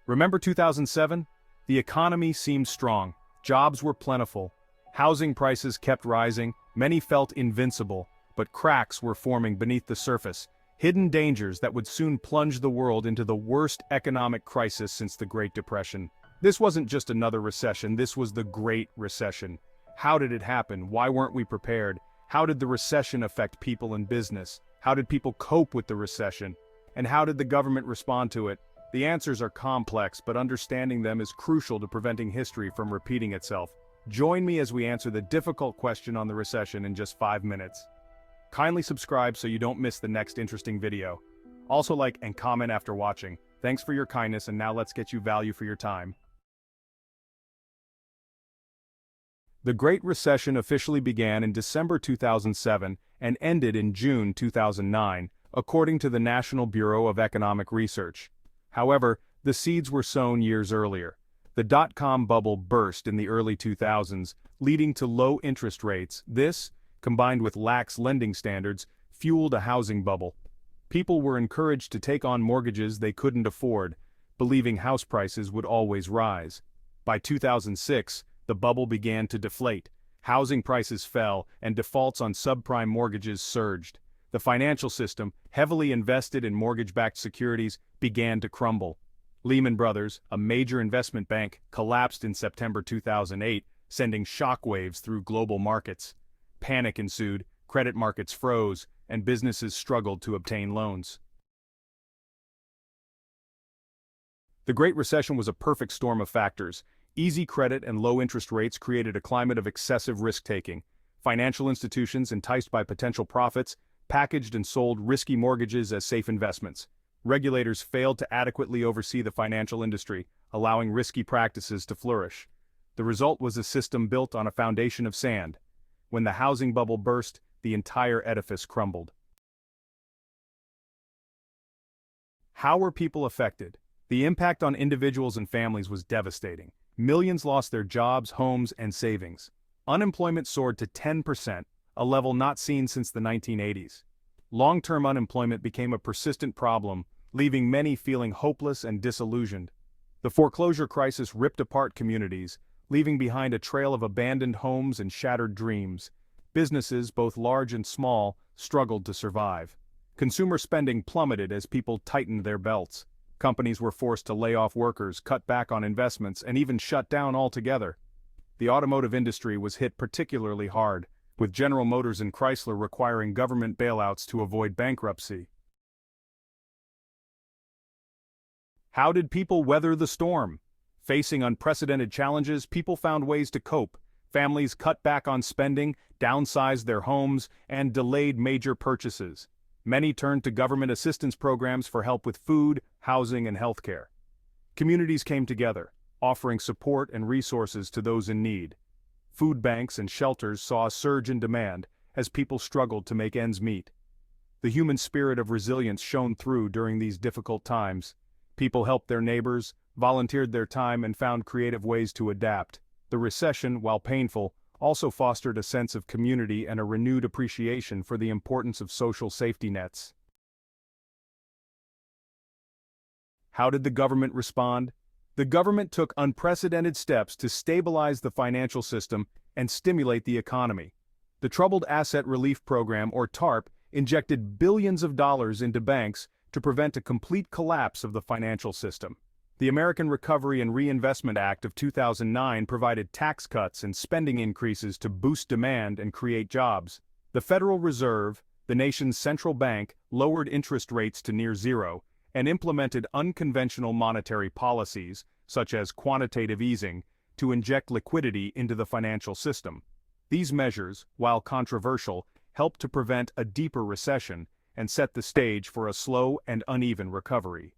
Remember 2007? The economy seemed strong, jobs were plentiful, housing prices kept rising, many felt invincible, but cracks were forming beneath the surface, hidden dangers that would soon plunge the world into the worst economic crisis since the Great Depression. This wasn't just another recession, this was the Great Recession. How did it happen? Why weren't we prepared? How did the recession affect people and business? How did people cope with the recession? And how did the government respond to it? The answers are complex, but understanding them is crucial to preventing history from repeating itself. Join me as we answer the difficult question on the recession in just 5 minutes. Kindly subscribe so you don't miss the next interesting video. Also like and comment after watching. Thanks for your kindness, and now let's get you value for your time. The Great Recession officially began in December 2007 and ended in June 2009, according to the National Bureau of Economic Research. However, the seeds were sown years earlier. The dot-com bubble burst in the early 2000s, leading to low interest rates. This, combined with lax lending standards, fueled a housing bubble. People were encouraged to take on mortgages they couldn't afford, believing house prices would always rise. By 2006, the bubble began to deflate. Housing prices fell, and defaults on subprime mortgages surged. The financial system, heavily invested in mortgage-backed securities, began to crumble. Lehman Brothers, a major investment bank, collapsed in September 2008, sending shockwaves through global markets. Panic ensued, credit markets froze, and businesses struggled to obtain loans. The Great Recession was a perfect storm of factors. Easy credit and low interest rates created a climate of excessive risk-taking. Financial institutions, enticed by potential profits, packaged and sold risky mortgages as safe investments. Regulators failed to adequately oversee the financial industry, allowing risky practices to flourish. The result was a system built on a foundation of sand. When the housing bubble burst, the entire edifice crumbled. How were people affected? The impact on individuals and families was devastating. Millions lost their jobs, homes, and savings. Unemployment soared to 10%, a level not seen since the 1980s. Long-term unemployment became a persistent problem, leaving many feeling hopeless and disillusioned. The foreclosure crisis ripped apart communities, leaving behind a trail of abandoned homes and shattered dreams. Businesses, both large and small, struggled to survive. Consumer spending plummeted as people tightened their belts. Companies were forced to lay off workers, cut back on investments, and even shut down altogether. The automotive industry was hit particularly hard, with General Motors and Chrysler requiring government bailouts to avoid bankruptcy. How did people weather the storm? Facing unprecedented challenges, people found ways to cope. Families cut back on spending, downsized their homes, and delayed major purchases. Many turned to government assistance programs for help with food, housing, and healthcare. Communities came together, offering support and resources to those in need. Food banks and shelters saw a surge in demand as people struggled to make ends meet. The human spirit of resilience shone through during these difficult times. People helped their neighbors, volunteered their time, and found creative ways to adapt. The recession, while painful, also fostered a sense of community and a renewed appreciation for the importance of social safety nets. How did the government respond? The government took unprecedented steps to stabilize the financial system and stimulate the economy. The Troubled Asset Relief Program, or TARP, injected billions of dollars into banks to prevent a complete collapse of the financial system. The American Recovery and Reinvestment Act of 2009 provided tax cuts and spending increases to boost demand and create jobs. The Federal Reserve, the nation's central bank, lowered interest rates to near zero and implemented unconventional monetary policies, such as quantitative easing, to inject liquidity into the financial system. These measures, while controversial, helped to prevent a deeper recession and set the stage for a slow and uneven recovery.